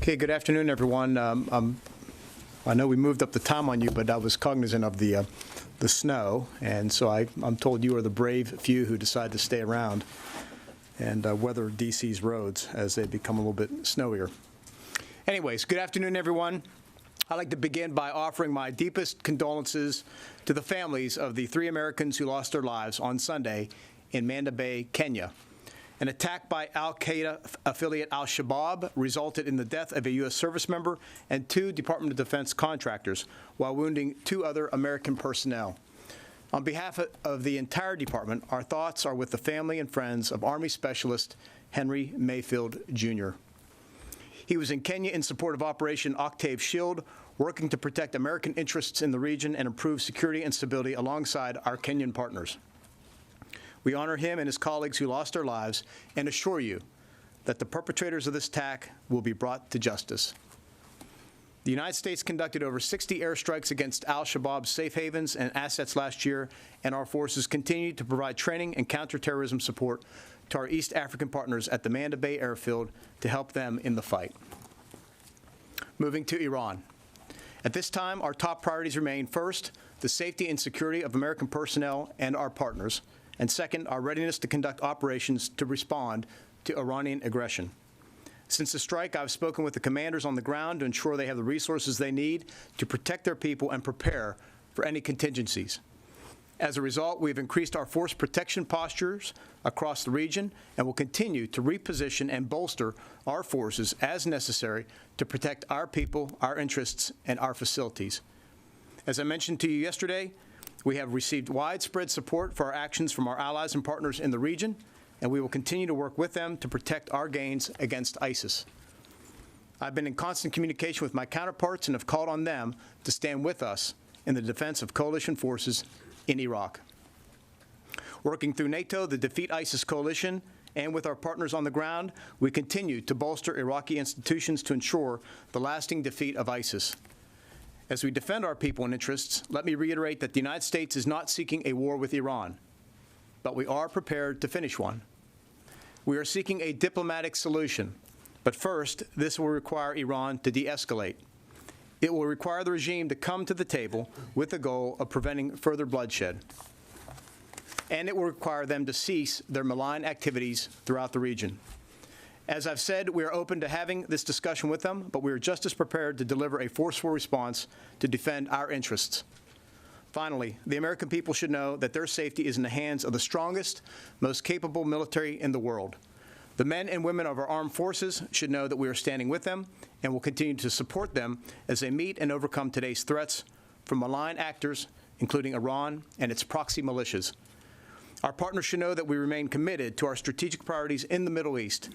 Okay, good afternoon, everyone. I know we moved up the time on you, but I was cognizant of the snow, and so I'm told you are the brave few who decided to stay around and weather D.C.'s roads as they become a little bit snowier. Anyways, good afternoon, everyone. I'd like to begin by offering my deepest condolences to the families of the 3 Americans who lost their lives on Sunday in Manda Bay, Kenya. An attack by al-Qaeda affiliate al-Shabaab resulted in the death of a U.S. service member and 2 Department of Defense contractors, while wounding 2 other American personnel. On behalf of the entire department, our thoughts are with the family and friends of Army Specialist Henry Mayfield, Jr. He was in Kenya in support of Operation Octave Shield, working to protect American interests in the region and improve security and stability alongside our Kenyan partners. We honor him and his colleagues who lost their lives and assure you that the perpetrators of this attack will be brought to justice. The United States conducted over 60 airstrikes against al-Shabaab's safe havens and assets last year, and our forces continue to provide training and counterterrorism support to our East African partners at the Manda Bay airfield to help them in the fight. Moving to Iran. At this time, our top priorities remain, first, the safety and security of American personnel and our partners, and second, our readiness to conduct operations to respond to Iranian aggression. Since the strike, I've spoken with the commanders on the ground to ensure they have the resources they need to protect their people and prepare for any contingencies. As a result, we've increased our force protection postures across the region and will continue to reposition and bolster our forces as necessary to protect our people, our interests, and our facilities. As I mentioned to you yesterday, we have received widespread support for our actions from our allies and partners in the region, and we will continue to work with them to protect our gains against ISIS. I've been in constant communication with my counterparts and have called on them to stand with us in the defense of coalition forces in Iraq. Working through NATO, the Defeat ISIS coalition, and with our partners on the ground, we continue to bolster Iraqi institutions to ensure the lasting defeat of ISIS. As we defend our people and interests, let me reiterate that the United States is not seeking a war with Iran, but we are prepared to finish one. We are seeking a diplomatic solution, but first, this will require Iran to de-escalate. It will require the regime to come to the table with the goal of preventing further bloodshed. And it will require them to cease their malign activities throughout the region. As I've said, we are open to having this discussion with them, but we are just as prepared to deliver a forceful response to defend our interests. Finally, the American people should know that their safety is in the hands of the strongest, most capable military in the world. The men and women of our armed forces should know that we are standing with them and will continue to support them as they meet and overcome today's threats from malign actors, including Iran and its proxy militias. Our partners should know that we remain committed to our strategic priorities in the Middle East,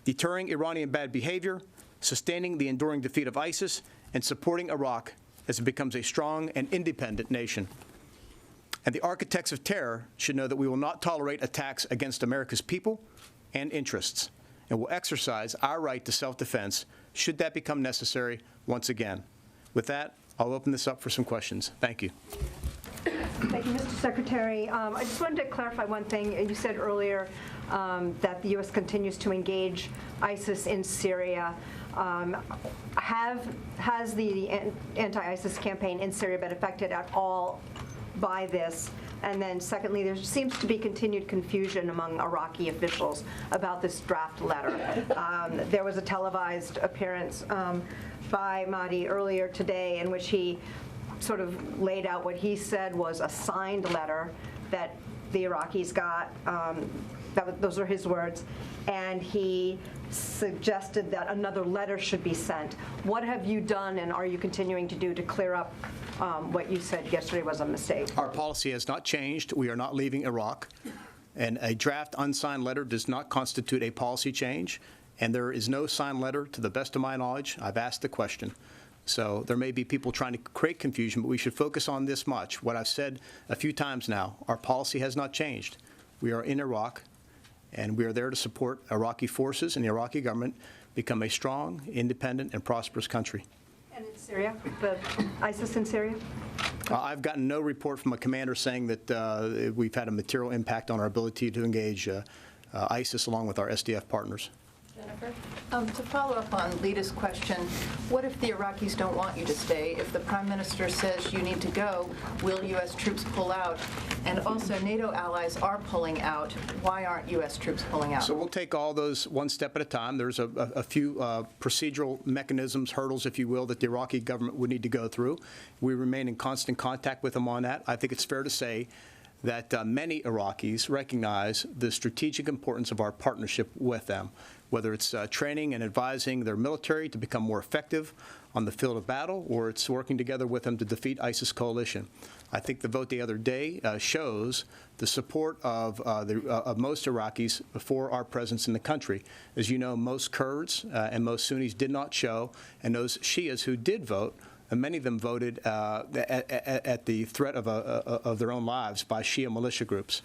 deterring Iranian bad behavior, sustaining the enduring defeat of ISIS, and supporting Iraq as it becomes a strong and independent nation. And the architects of terror should know that we will not tolerate attacks against America's people and interests, and will exercise our right to self-defense should that become necessary once again. With that, I'll open this up for some questions. Thank you. Thank you, Mr. Secretary. I just wanted to clarify one thing. You said earlier that the U.S. continues to engage ISIS in Syria. Has the anti-ISIS campaign in Syria been affected at all by this? And then secondly, there seems to be continued confusion among Iraqi officials about this draft letter. There was a televised appearance by Mahdi earlier today in which he sort of laid out what he said was a signed letter that the Iraqis got. Those are his words. And he suggested that another letter should be sent. What have you done and are you continuing to do to clear up what you said yesterday was a mistake? Our policy has not changed. We are not leaving Iraq. And a draft unsigned letter does not constitute a policy change. And there is no signed letter, to the best of my knowledge. I've asked the question. So there may be people trying to create confusion, but we should focus on this much. What I've said a few times now, our policy has not changed. We are in Iraq, and we are there to support Iraqi forces and the Iraqi government become a strong, independent, and prosperous country. And in Syria, the ISIS in Syria? I've gotten no report from a commander saying that we've had a material impact on our ability to engage ISIS along with our SDF partners. Jennifer? To follow up on Lita's question, what if the Iraqis don't want you to stay? If the Prime Minister says you need to go, will U.S. troops pull out? And also, NATO allies are pulling out. Why aren't U.S. troops pulling out? So we'll take all those one step at a time. There's a few procedural mechanisms, hurdles, if you will, that the Iraqi government would need to go through. We remain in constant contact with them on that. I think it's fair to say that many Iraqis recognize the strategic importance of our partnership with them, whether it's training and advising their military to become more effective on the field of battle, or it's working together with them to defeat ISIS coalition. I think the vote the other day shows the support of most Iraqis for our presence in the country. As you know, most Kurds and most Sunnis did not show, and those Shias who did vote, and many of them voted at the threat of their own lives by Shia militia groups.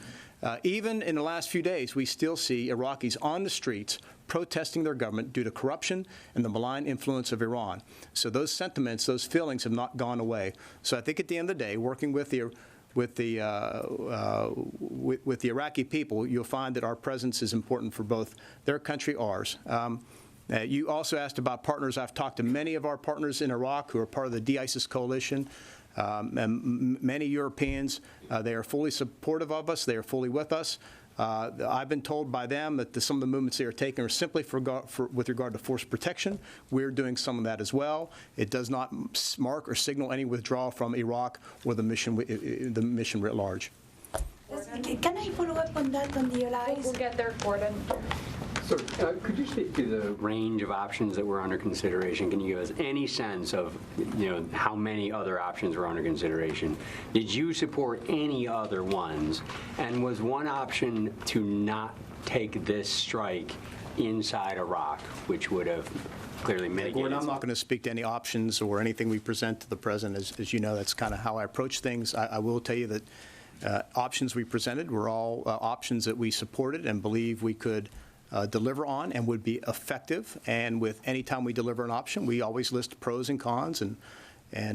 Even in the last few days, we still see Iraqis on the streets protesting their government due to corruption and the malign influence of Iran. So those sentiments, those feelings have not gone away. So I think at the end of the day, working with the Iraqi people, you'll find that our presence is important for both their country, ours. You also asked about partners. I've talked to many of our partners in Iraq who are part of the de-ISIS coalition. And many Europeans, they are fully supportive of us. They are fully with us. I've been told by them that some of the movements they are taking are simply with regard to force protection. We're doing some of that as well. It does not mark or signal any withdrawal from Iraq or the mission writ large. Can I follow up on that, on the allies? We'll get there, Gordon. So, could you speak to the range of options that were under consideration? Can you give us any sense of, how many other options were under consideration? Did you support any other ones? And was one option to not take this strike inside Iraq, which would have clearly mitigated? Gordon, I'm not going to speak to any options or anything we present to the President. As you know, that's kind of how I approach things. I will tell you that options we presented were all options that we supported and believe we could deliver on and would be effective. And with any time we deliver an option, we always list pros and cons and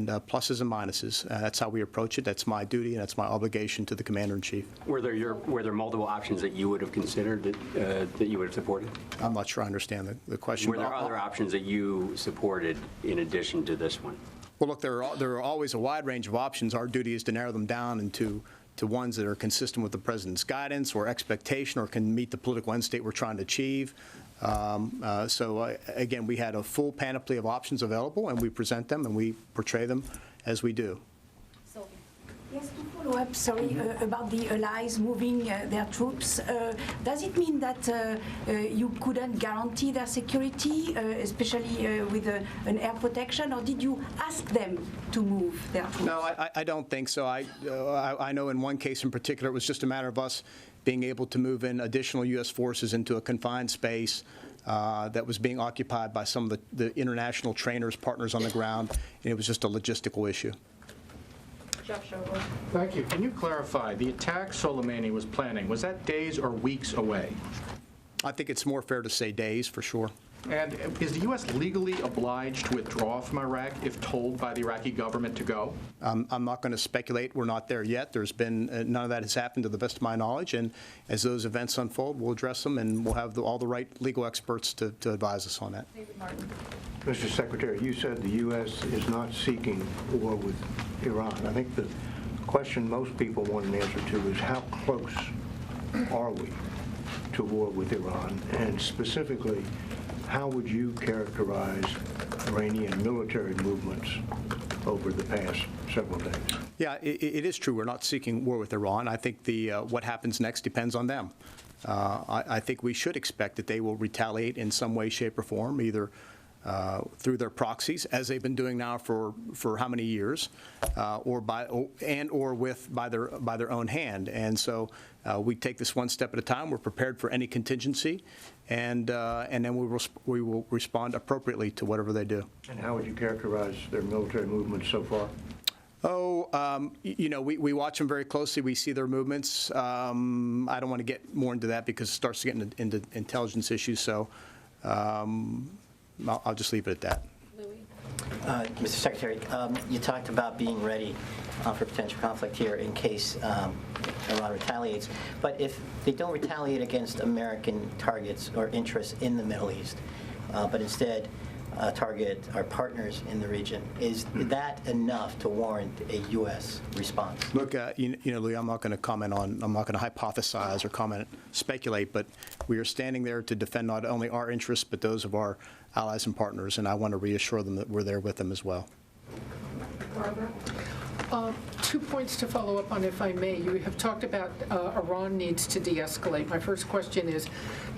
pluses and minuses. That's how we approach it. That's my duty and that's my obligation to the Commander-in-Chief. Were there multiple options that you would have considered that you would have supported? I'm not sure I understand the question. Were there other options that you supported in addition to this one? Well, look, there are always a wide range of options. Our duty is to narrow them down into ones that are consistent with the President's guidance or expectation or can meet the political end state we're trying to achieve. Again, we had a full panoply of options available, and we present them and we portray them as we do. Yes, to follow up, sorry, about the allies moving their troops. Does it mean that you couldn't guarantee their security, especially with an air protection, or did you ask them to move their troops? No, I don't think so. I know in one case in particular, it was just a matter of us being able to move in additional U.S. forces into a confined space that was being occupied by some of the international trainers, partners on the ground, and it was just a logistical issue. Thank you. Can you clarify, the attack Soleimani was planning, was that days or weeks away? I think it's more fair to say days, for sure. And is the U.S. legally obliged to withdraw from Iraq if told by the Iraqi government to go? I'm not going to speculate. We're not there yet. There's been none of that has happened to the best of my knowledge. And as those events unfold, we'll address them, and we'll have all the right legal experts to advise us on that. David Martin. Mr. Secretary, you said the U.S. is not seeking war with Iran. I think the question most people want an answer to is how close are we to war with Iran? And specifically, how would you characterize Iranian military movements over the past several days? Yeah, it is true. We're not seeking war with Iran. I think what happens next depends on them. I think we should expect that they will retaliate in some way, shape, or form, either through their proxies, as they've been doing now for how many years, or by their own hand. And so we take this one step at a time. We're prepared for any contingency, and then we will respond appropriately to whatever they do. And how would you characterize their military movements so far? We watch them very closely. We see their movements. I don't want to get more into that because it starts to get into intelligence issues. So I'll just leave it at that. Louis. Mr. Secretary, you talked about being ready for potential conflict here in case Iran retaliates. But if they don't retaliate against American targets or interests in the Middle East, but instead target our partners in the region, is that enough to warrant a U.S. response? Look, Lee, I'm not going to comment on, I'm not going to hypothesize or speculate, but we are standing there to defend not only our interests, but those of our allies and partners, and I want to reassure them that we're there with them as well. Barbara? 2 points to follow up on, if I may. You have talked about Iran needs to de-escalate. My first question is,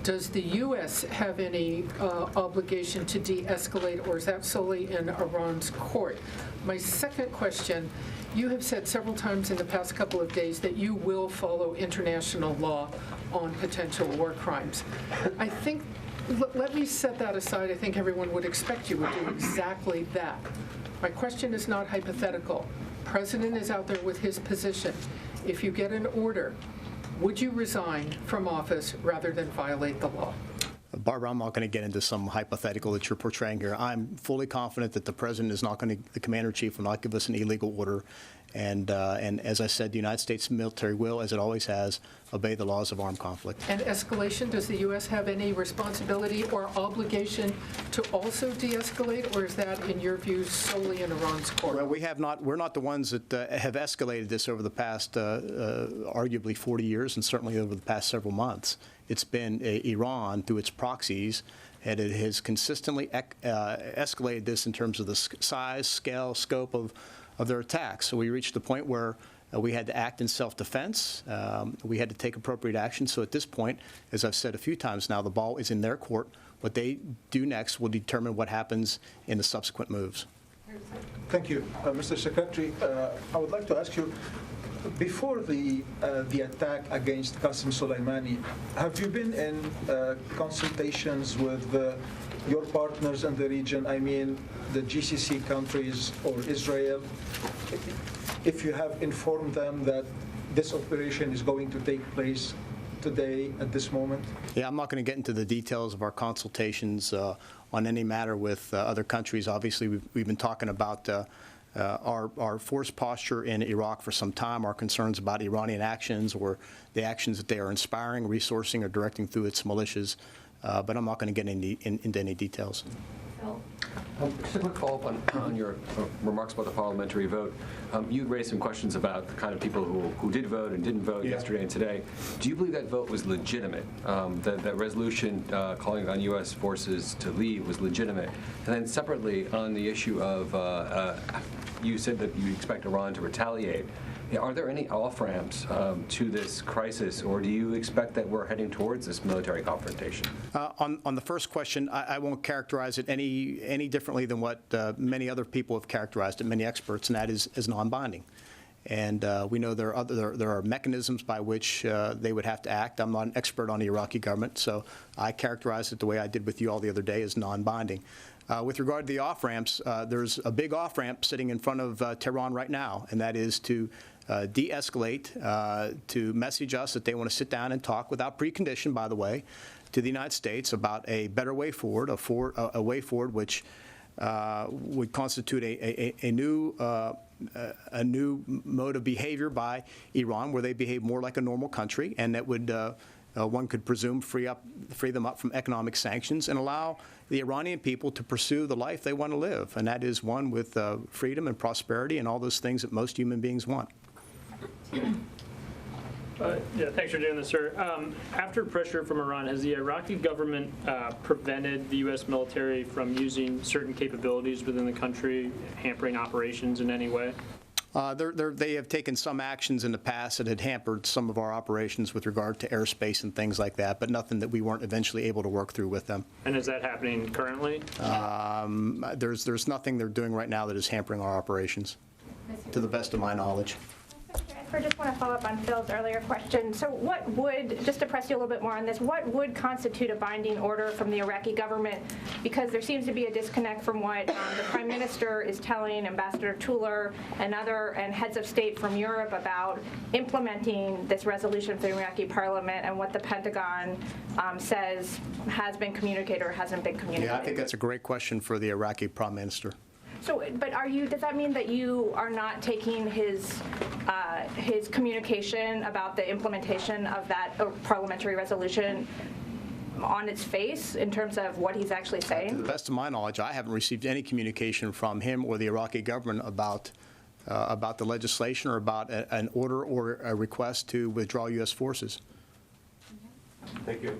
does the U.S. have any obligation to de-escalate, or is that solely in Iran's court? My second question, you have said several times in the past couple of days that you will follow international law on potential war crimes. I think, let me set that aside. I think everyone would expect you would do exactly that. My question is not hypothetical. President is out there with his position. If you get an order, would you resign from office rather than violate the law? Barbara, I'm not going to get into some hypothetical that you're portraying here. I'm fully confident that the president is not going to, the commander-in-chief will not give us an illegal order. And as I said, the United States military will, as it always has, obey the laws of armed conflict. And escalation, does the U.S. have any responsibility or obligation to also de-escalate, or is that, in your view, solely in Iran's court? Well, we're not the ones that have escalated this over the past, arguably 40 years, and certainly over the past several months. It's been Iran, through its proxies, and it has consistently escalated this in terms of the size, scale, scope of their attacks. So we reached the point where we had to act in self-defense. We had to take appropriate action. So at this point, as I've said a few times now, the ball is in their court. What they do next will determine what happens in the subsequent moves. Thank you. Mr. Secretary, I would like to ask you, before the attack against Qasem Soleimani, have you been in consultations with your partners in the region, I mean the GCC countries or Israel, if you have informed them that this operation is going to take place today at this moment? Yeah, I'm not going to get into the details of our consultations on any matter with other countries. Obviously, we've been talking about our force posture in Iraq for some time, our concerns about Iranian actions or the actions that they are inspiring, resourcing, or directing through its militias. But I'm not going to get into any details. Just a quick follow-up on your remarks about the parliamentary vote. You raised some questions about the kind of people who did vote and didn't vote yesterday and today. Do you believe that vote was legitimate? That resolution calling on U.S. forces to leave was legitimate? And then separately, on the issue of, you said that you expect Iran to retaliate. Are there any off-ramps to this crisis, or do you expect that we're heading towards this military confrontation? On the first question, I won't characterize it any differently than what many other people have characterized it, many experts, and that is as non-binding. And we know there are mechanisms by which they would have to act. I'm not an expert on the Iraqi government, so I characterize it the way I did with you all the other day as non-binding. With regard to the off-ramps, there's a big off-ramp sitting in front of Tehran right now, and that is to de-escalate, to message us that they want to sit down and talk without precondition, by the way, to the United States about a better way forward, a way forward which would constitute a new mode of behavior by Iran, where they behave more like a normal country, and that would, one could presume, free them up from economic sanctions and allow the Iranian people to pursue the life they want to live, and that is one with freedom and prosperity and all those things that most human beings want. Yeah, thanks for doing this, sir. After pressure from Iran, has the Iraqi government prevented the U.S. military from using certain capabilities within the country, hampering operations in any way? They have taken some actions in the past that had hampered some of our operations with regard to airspace and things like that, but nothing that we weren't eventually able to work through with them. And is that happening currently? There's nothing they're doing right now that is hampering our operations, to the best of my knowledge. I just want to follow up on Phil's earlier question. So what would, just to press you a little bit more on this, what would constitute a binding order from the Iraqi government? Because there seems to be a disconnect from what the Prime Minister is telling Ambassador Tuller and heads of state from Europe about implementing this resolution for the Iraqi Parliament, and what the Pentagon says has been communicated or hasn't been communicated. Yeah, I think that's a great question for the Iraqi Prime Minister. So, but does that mean that you are not taking his communication about the implementation of that parliamentary resolution on its face in terms of what he's actually saying? To the best of my knowledge, I haven't received any communication from him or the Iraqi government about the legislation or about an order or a request to withdraw U.S. forces. Thank you.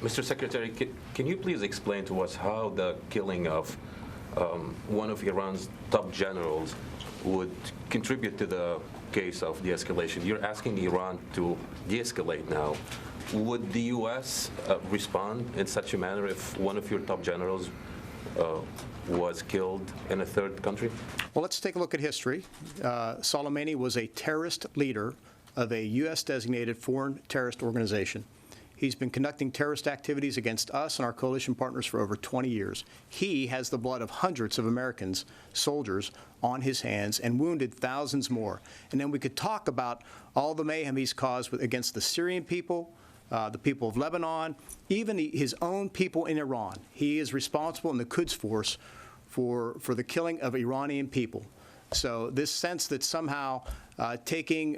Mr. Secretary, can you please explain to us how the killing of one of Iran's top generals would contribute to the case of de-escalation? You're asking Iran to de-escalate now. Would the U.S. respond in such a manner if one of your top generals was killed in a third country? Well, let's take a look at history. Soleimani was a terrorist leader of a U.S.-designated foreign terrorist organization. He's been conducting terrorist activities against us and our coalition partners for over 20 years. He has the blood of hundreds of Americans, soldiers, on his hands and wounded thousands more. And then we could talk about all the mayhem he's caused against the Syrian people, the people of Lebanon, even his own people in Iran. He is responsible in the Quds Force for the killing of Iranian people. So this sense that somehow taking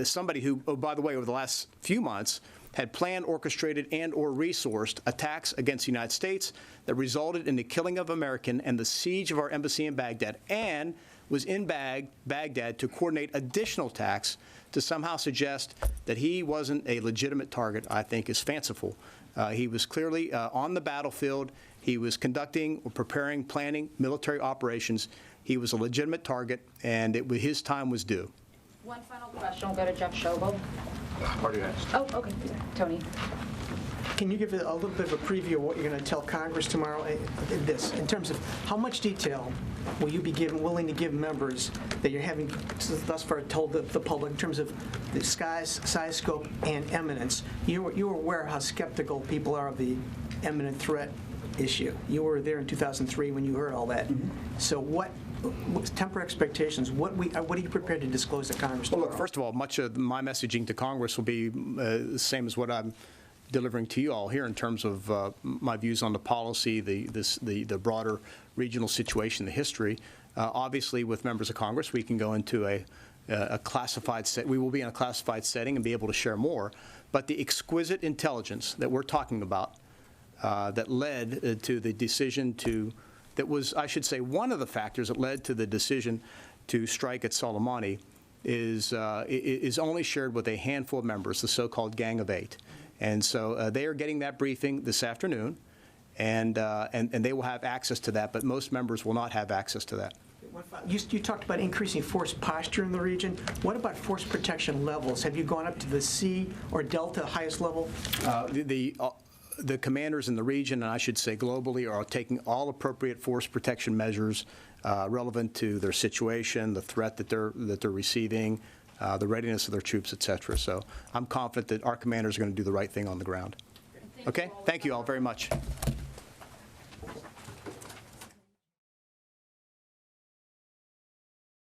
somebody who, oh, by the way, over the last few months, had planned, orchestrated, and or resourced attacks against the United States that resulted in the killing of American and the siege of our embassy in Baghdad, and was in Baghdad to coordinate additional attacks, to somehow suggest that he wasn't a legitimate target, I think, is fanciful. He was clearly on the battlefield. He was conducting or preparing, planning military operations. He was a legitimate target, and his time was due. One final question. We'll go to Jeff Schobel. Already asked. Oh, okay. Tony. Can you give a little bit of a preview of what you're going to tell Congress tomorrow in terms of how much detail will you be willing to give members that you're having thus far told the public in terms of the size, scope, and eminence? You're aware how skeptical people are of the imminent threat issue. You were there in 2003 when you heard all that. Mm-hmm. So temper expectations. What are you prepared to disclose to Congress tomorrow? Well, look, first of all, much of my messaging to Congress will be the same as what I'm delivering to you all here in terms of my views on the policy, the broader regional situation, the history. Obviously, with members of Congress, we can go into a classified set. We will be in a classified setting and be able to share more. But the exquisite intelligence that we're talking about that led to the decision that was, I should say, one of the factors that led to the decision to strike at Soleimani is only shared with a handful of members, the so-called Gang of Eight. And so they are getting that briefing this afternoon, and they will have access to that, but most members will not have access to that. You talked about increasing force posture in the region. What about force protection levels? Have you gone up to the C or Delta highest level? The commanders in the region, and I should say globally, are taking all appropriate force protection measures relevant to their situation, the threat that they're receiving, the readiness of their troops, et cetera. So I'm confident that our commanders are going to do the right thing on the ground. Okay? Thank you all very much.